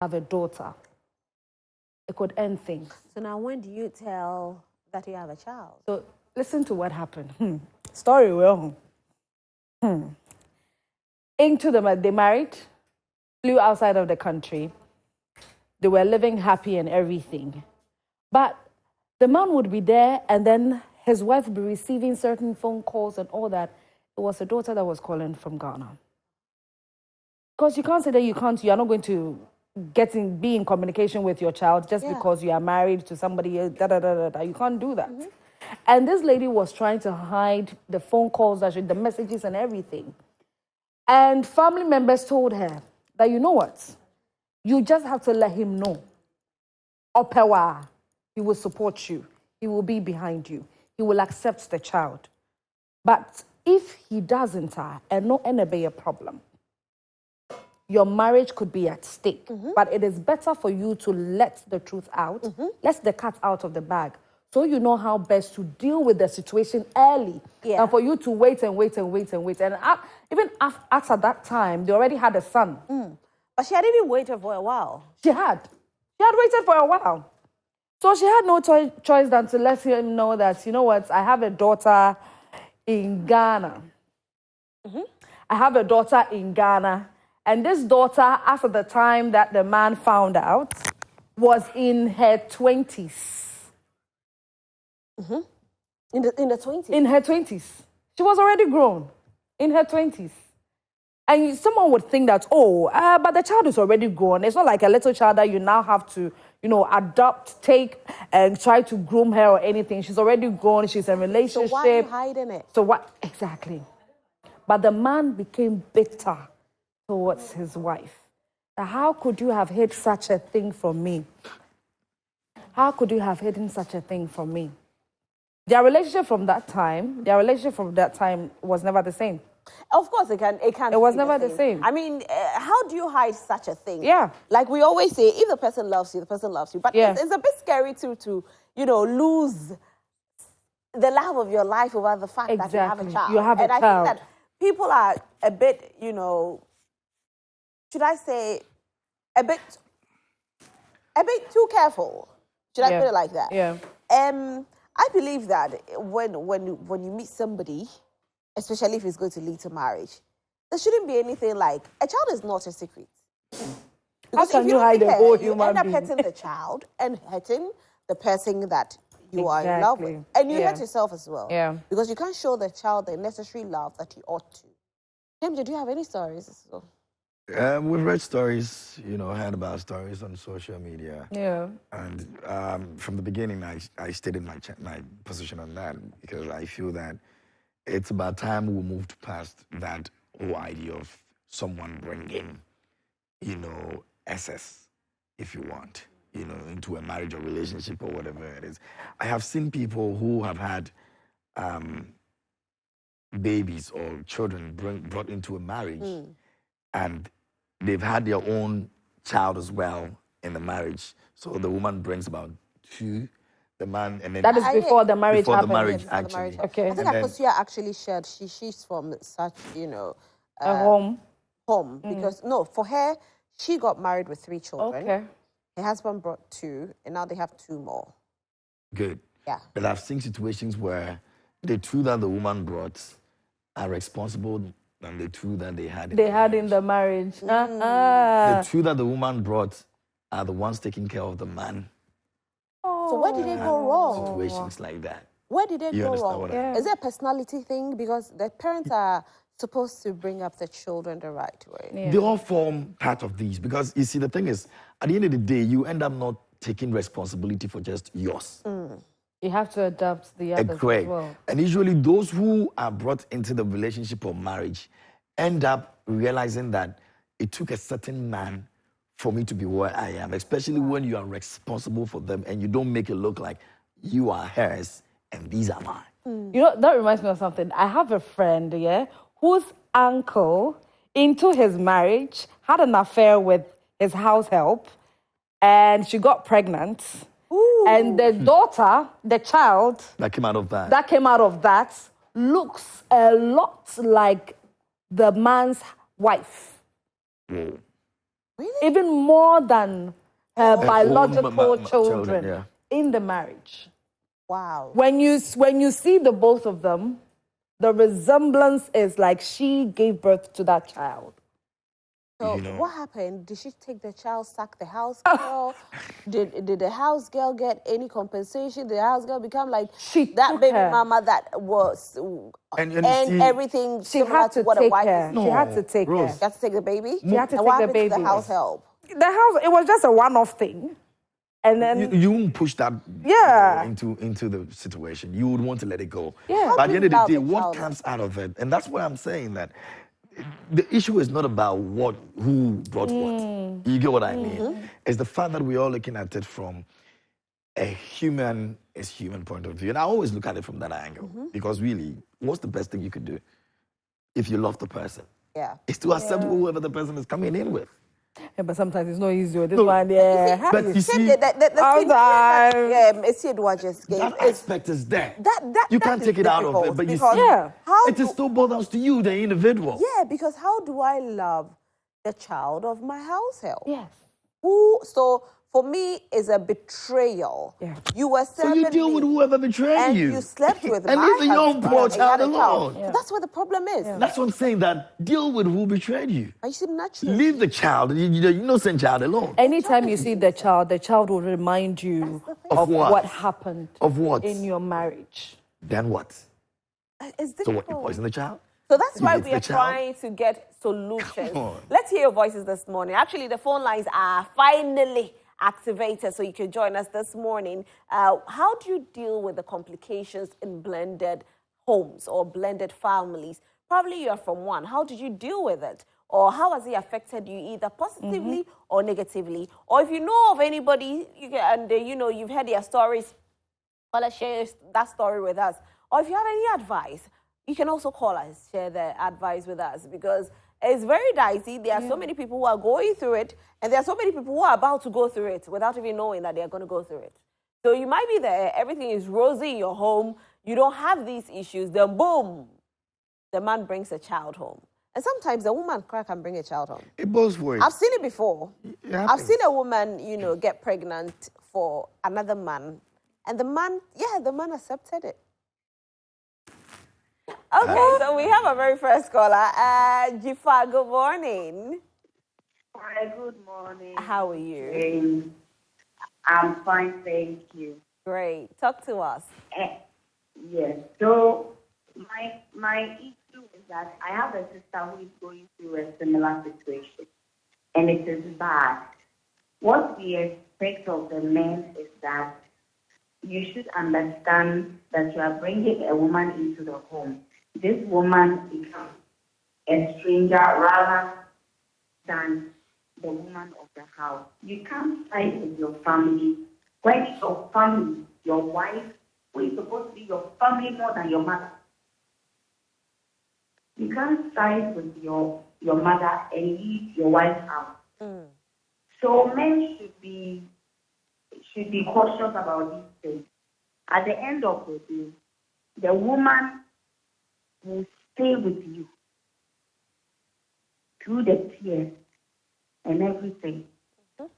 have a daughter. It could end things. So now when do you tell that you have a child? So listen to what happened. Story well. They married, flew outside of the country. They were living happy and everything. But the man would be there and then his wife would be receiving certain phone calls and all that. It was a daughter that was calling from Ghana. Because you can't say that you are not going to be in communication with your child just because you are married to somebody else, You can't do that. And this lady was trying to hide the phone calls, the messages and everything. And family members told her that, you know what? You just have to let him know. Opewa, he will support you. He will be behind you. He will accept the child. But if he doesn't, and no any be a problem, your marriage could be at stake. But it is better for you to let the truth out, let the cat out of the bag, so you know how best to deal with the situation early. And for you to wait. And even after that time, they already had a son. But she had even waited for a while. She had waited for a while. So she had no choice than to let him know that, you know what, I have a daughter in Ghana. I have a daughter in Ghana. And this daughter, after the time that the man found out, was in her 20s. In the 20s? In her 20s. She was already grown. In her 20s. And someone would think that, but the child is already grown. It's not like a little child that you now have to, adopt, take, and try to groom her or anything. She's already grown. She's in a relationship. So why are you hiding it? So what? Exactly. But the man became bitter towards his wife. Now, how could you have hid such a thing from me? How could you have hidden such a thing from me? Their relationship from that time was never the same. Of course, it can't. It was never the same. I mean, how do you hide such a thing? Yeah. Like we always say, if the person loves you, the person loves you. But it's a bit scary to lose the love of your life over the fact that you have a child. You have a child. I think that people are a bit, should I say, a bit too careful. Should I put it like that? Yeah. I believe that when you meet somebody, especially if it's going to lead to marriage, there shouldn't be anything like, a child is not a secret. How can you hide a whole human being? You end up hurting the child and hurting the person that you are in love with. And you hurt yourself as well. Yeah. Because you can't show the child the necessary love that you ought to. KMJ, do you have any stories? We've read stories, heard about stories on social media. Yeah. And from the beginning, I stated my position on that because I feel that it's about time we moved past that whole idea of someone bringing, SS, if you want, into a marriage or relationship or whatever it is. I have seen people who have had babies or children brought into a marriage and they've had their own child as well in the marriage. So the woman brings about 2, the man, and then that is before the marriage before happened. the marriage, actually. Okay. I think Akumia actually shared she's from such a home because for her, she got married with 3 children. Okay. Her husband brought 2, and now they have 2 more. Good. Yeah. But I've seen situations where the 2 that the woman brought are responsible than the 2 that they had in the marriage. The 2 that the woman brought are the ones taking care of the man. So where did it go wrong? Situations like that. Where did it go wrong? Is it a personality thing? Because the parents are supposed to bring up the children the right way. Yeah. They all form part of these because, you see, the thing is, at the end of the day, you end up not taking responsibility for just yours. You have to adapt the others as well. And usually those who are brought into the relationship or marriage end up realizing that it took a certain man for me to be where I am, especially when you are responsible for them and you don't make it look like you are hers and these are mine. That reminds me of something. I have a friend, whose uncle, into his marriage, had an affair with his house help, and she got pregnant. Ooh. And the daughter, the child that came out of that looks a lot like the man's wife. Really? Even more than her biological children yeah. in the marriage. Wow. When you see the both of them, the resemblance is like she gave birth to that child. So You know. what happened? Did she take the child, sack the house girl? Did the house girl get any compensation? Did the house girl become like that took baby her. mama that was And see, everything She similar had to to what a take wife her. is? She had to take Rose. her. She had to take the baby? She had to And what take the happened to baby. the house help? The house, it was just a one-off thing. And then you won't push that Yeah. into the situation. You would want to let it go. Yeah. But at the end of the How day, do you what love the comes out of it, and that's what I'm saying, that the issue is not about who brought what. You get what I mean? It's the fact that we're all looking at it from a human point of view. And I always look at it from that angle. Because really, what's the best thing you could do if you love the person? Yeah. It's to accept whoever the person is coming in with. Yeah, but sometimes it's not easy. This one, yeah. But you see, The thing that Asieduwaa just gave that is aspect is there. that You can't is take it out of it, difficult but you because see, Yeah. how it still bothers to you, the individual. Yeah, because how do I love the child of my house help? Yes. So for me, is a betrayal. Yeah. You were So serving you deal me, with whoever betrayed and you. you slept with and my leave the young husband, poor and you had child a alone. So that's where the problem is. That's what I'm saying, that deal with who betrayed you. I should naturally Leave the child. You know, send child alone. Anytime you see the child will remind you Of what? what happened Of what? in your marriage. Then what? It's So what, you difficult. poison the child? So that's why hate we the are child? trying to get solutions. Come on. Let's hear your voices this morning. Actually, the phone lines are finally activated, so you can join us this morning. How do you deal with the complications in blended homes or blended families? Probably you're from one. How did you deal with it? Or how has it affected you either positively or negatively? Or if you know of anybody, you've heard their stories, well, let's share that story with us. Or if you have any advice, you can also call us, share the advice with us, because it's very dicey. There are so many people who are going through it, and there are so many people who are about to go through it without even knowing that they are going to go through it. So you might be there, everything is rosy in your home, you don't have these issues, then boom, the man brings a child home. And sometimes the woman can bring a child home. It both ways. I've seen it before. It I've happens. seen a woman, get pregnant for another man, and the man accepted it. Okay, so we have a very first caller. Jifa, good morning. Hi, good morning. How are you? I'm fine, thank you. Great. Talk to us. Yes, so my issue is that I have a sister who is going through a similar situation, and it is bad. What we expect of the men is that you should understand that you are bringing a woman into the home. This woman becomes a stranger rather than the woman of the house. You can't fight with your family when your family, your wife, who is supposed to be your family more than your mother. You can't side with your mother and leave your wife out. So men should be cautious about these things. At the end of the day, the woman will stay with you through the tears and everything.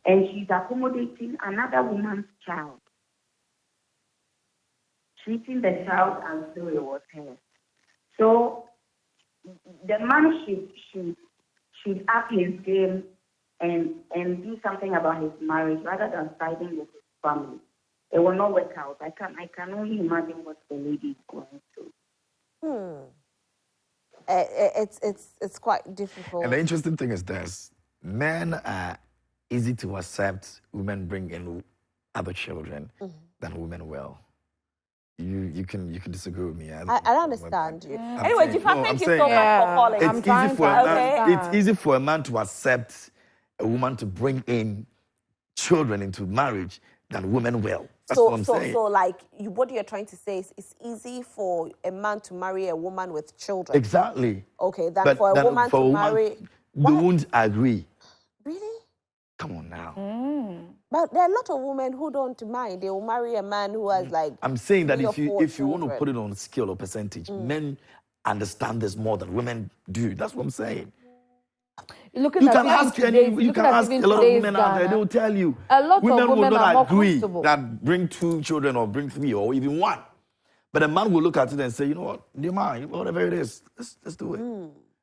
And she's accommodating another woman's child, treating the child as though it was hers. So the man should up his game and do something about his marriage rather than siding with his family. It will not work out. I can only imagine what the lady is going through. It's quite difficult. And the interesting thing is this: men are easy to accept. Women bring in other children than women will. You can disagree with me. I don't understand you. I'm Anyway, saying- Jifa, no, thank I'm you saying- so much for calling. It's trying easy for to a man. understand. It's easy for a man to accept a woman to bring in children into marriage than women will. That's what I'm saying. So like, what you're trying to say is it's easy for a man to marry a woman with children. Exactly. Okay, But for a then woman for a to woman, marry. they won't agree. Really? Come on now. But there are a lot of women who don't mind. They will marry a man who has like. I'm saying that 3 or if you 4 want to children. put it on a scale or percentage, men understand this more than women do. That's what I'm saying. looking You at can even ask today's- you looking can at ask even a lot of today's women out there. Ghana, They will tell you. a lot of women will women are not more agree comfortable. that bring 2 children or bring 3 or even 1. But a man will look at it and say, you know what, dear man, whatever it is, let's do it.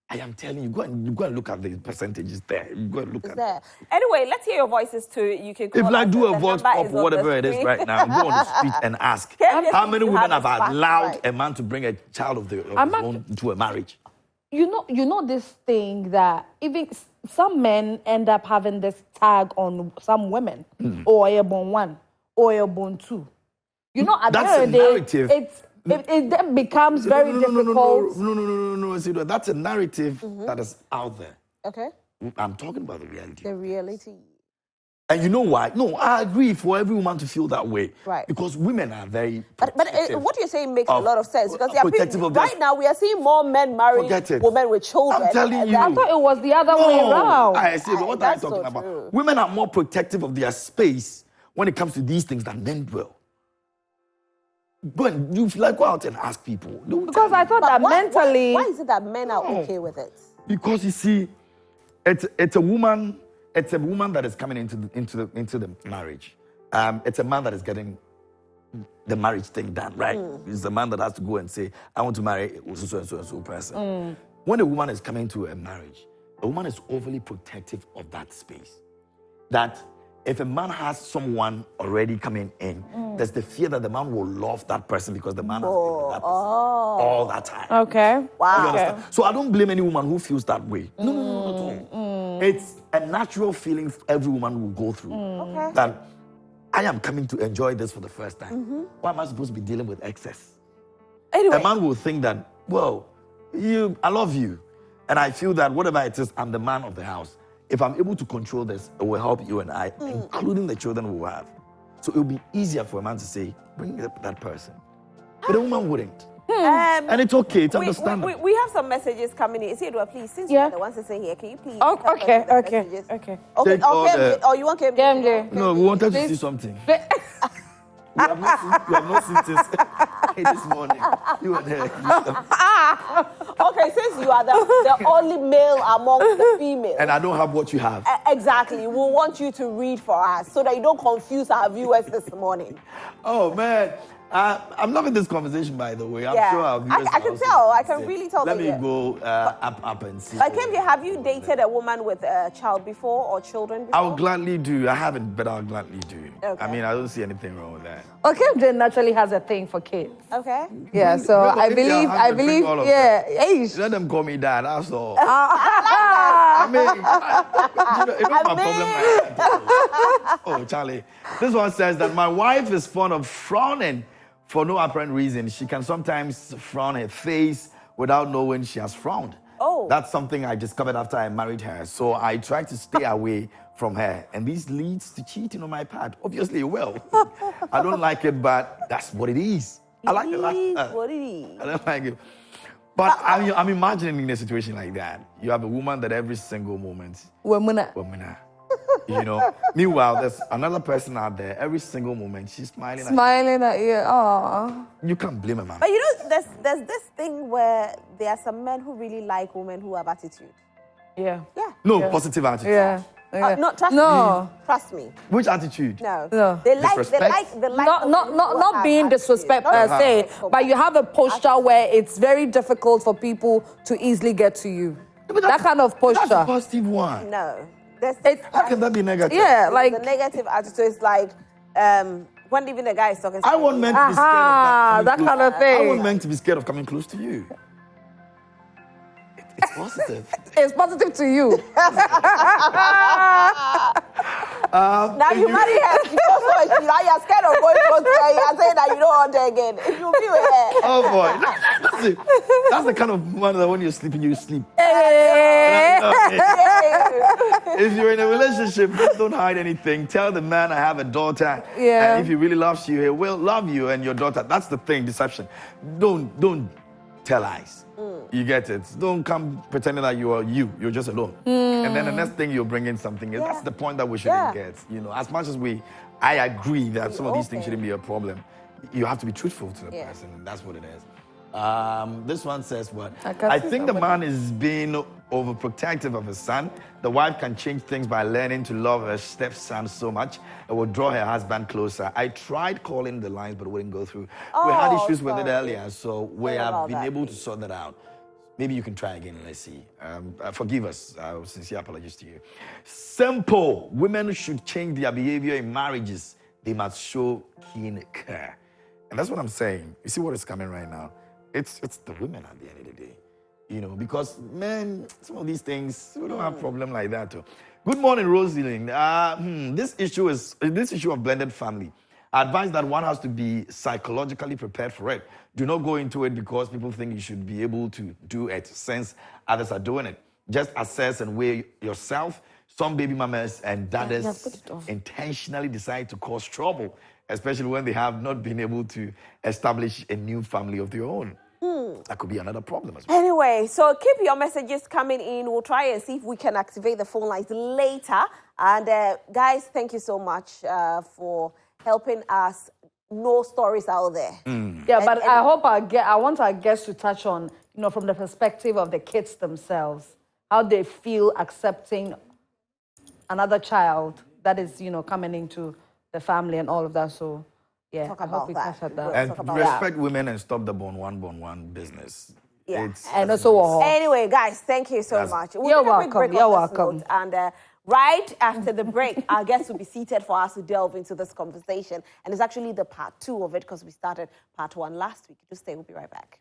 I am telling you, go and look at the percentages there. You go and look at There. Anyway, let's hear your voices too. You can call If like us. do The a vox number pop is or on whatever the it is screen. right now, go on the street and ask. KMJ How many seems to women have have his facts allowed right. a man to bring a child of his I'm not- own into a marriage? You know this thing that even some men end up having this tag on some women, or you're born 1, or you're born 2. You know, at That's the a end of the narrative. day, it then becomes very difficult. No, Asieduwaa, that's a narrative that is out there. Okay. I'm talking about the reality. The reality. And you know why? No, I agree for every woman to feel that way. Right. Because women are very But protective what you're saying makes a of- lot of sense because there are protective people, of their- right now we are seeing more men marrying Forget it. women with children. I'm telling you. I thought it was the other way around. I see. But what am I That's talking so about? true. Women are more protective of their space when it comes to these things than men will. Go and go out and ask people. They will Because tell I you. thought But that mentally, why is it that men are No. okay with it? Because you see, it's a woman that is coming into the marriage. It's a man that is getting the marriage thing done, right? It's a man that has to go and say, I want to marry so and so person. When a woman is coming to a marriage, a woman is overly protective of that space. That if a man has someone already coming in, there's the fear that the man will love that person because the man has been with that person all that time. okay. Wow. You understand? So I don't blame any woman who feels that way. No, not at all. It's a natural feeling every woman will go through. Okay. That I am coming to enjoy this for the first time. Why am I supposed to be dealing with excess? Anyway, A man will think that, well, I love you. And I feel that whatever it is, I'm the man of the house. If I'm able to control this, it will help you and I, including the children we will have. So it will be easier for a man to say, bring up that person. But a woman wouldn't. And it's okay, it's understandable. we have some messages coming in. Asieduwaa, please, since Yeah. you're the ones to say here, can you please? Oh, help us okay, with the okay, messages? okay. Okay, Take all KMJ. the- Oh, you want KMJ? KMJ. No, we wanted to Please. see something. You have not seen this morning. You were there. Okay, since you are the only male among the females. And I don't have what you have. Exactly. We want you to read for us so that you don't confuse our viewers this morning. Oh, man. I'm loving this conversation, by the way. I'm Yeah. sure our viewers I are can also tell. I interested. can really tell Let that me you're- go up and see. Like, KMJ, have you dated a woman with a child before or children before? I will gladly do. I haven't, but I'll gladly do. Okay. I mean, I don't see anything wrong with that. Okay, Jane naturally has a thing for kids. Okay. Yeah, so Bring- I bring believe, your husband, bring all of yeah. them. Hey, Let them call me dad. That's all. I mean, it's not my problem. Oh, Charlie. This one says that my wife is fond of frowning for no apparent reason. She can sometimes frown her face without knowing she has frowned. Oh. That's something I discovered after I married her. So I try to stay away from her. And this leads to cheating on my part. Obviously, well. I don't like it, but that's what it is. I like it. What it is. I don't like it. But I'm imagining in a situation like that. You have a woman that every single moment, woman, you know. Meanwhile, there's another person out there. Every single moment, she's smiling. smiling at you. Oh, You can't blame a man. But you know, there's this thing where there are some men who really like women who have attitude. yeah. Yeah. No, positive attitude. Yeah. No, trust No. me. Trust me. Which attitude? No. No. They like Disrespect? Not being disrespectful per se, but you have a posture where it's very difficult for people to easily get to you. But That kind of That's a posture. positive one. No. There's How can that be negative? Yeah, the like negative attitude is like when even the guy is talking. I want men to be scared of that kind of I thing. want men to be scared of coming close to you. It's positive. It's positive to you. Now you marry her, she goes so much, now you're scared of going close to her. You're saying that you don't want her again. If you be with her. Oh boy, that's the kind of woman that when you're sleeping, you sleep. Hey. If you're in a relationship, please don't hide anything. Tell the man I have a daughter. Yeah. And if he really loves you, he will love you and your daughter. That's the thing, deception. Don't tell lies. You get it. Don't come pretending that you are you. You're just alone. And then the next thing you'll bring in something. Yeah. That's the point that we shouldn't Yeah. get. You know, as much as I agree that some of these things open. shouldn't be a problem. You have to be truthful to the Yeah. person, and that's what it is. This one says what? I can I see think the somebody. man is being overprotective of her son. The wife can change things by learning to love her stepson so much it will draw her husband closer. I tried calling the lines, but it wouldn't go through. We had issues with it earlier, so we have been able to sort that out. Maybe you can try again. Let's see. Forgive us. Sincere apologies to you. Simple. Women should change their behavior in marriages. They must show keen care. And that's what I'm saying. You see what is coming right now? It's the women at the end of the day. You know, because men, some of these things, we don't have a problem like that too. Good morning, Roselyn. This issue of blended family. I advise that one has to be psychologically prepared for it. Do not go into it because people think you should be able to do it since others are doing it. Just assess and weigh yourself. Some baby mamas and dadders intentionally decide to cause trouble, especially when they have not been able to establish a new family of their own. That could be another problem as well. Anyway, so keep your messages coming in. We'll try and see if we can activate the phone lines later. And guys, thank you so much for helping us know stories out there. Yeah, but I want our guests to touch on, from the perspective of the kids themselves, how they feel accepting another child that is, coming into the family and all of that. So, yeah, Talk I hope about we that. touch on that. And respect women and stop the born one business. Yeah. And also, anyway, guys, thank you so much. You're welcome. You're welcome. And right after the break, our guests will be seated for us to delve into this conversation. And it's actually the part 2 of it because we started part 1 last week. Just stay. We'll be right back.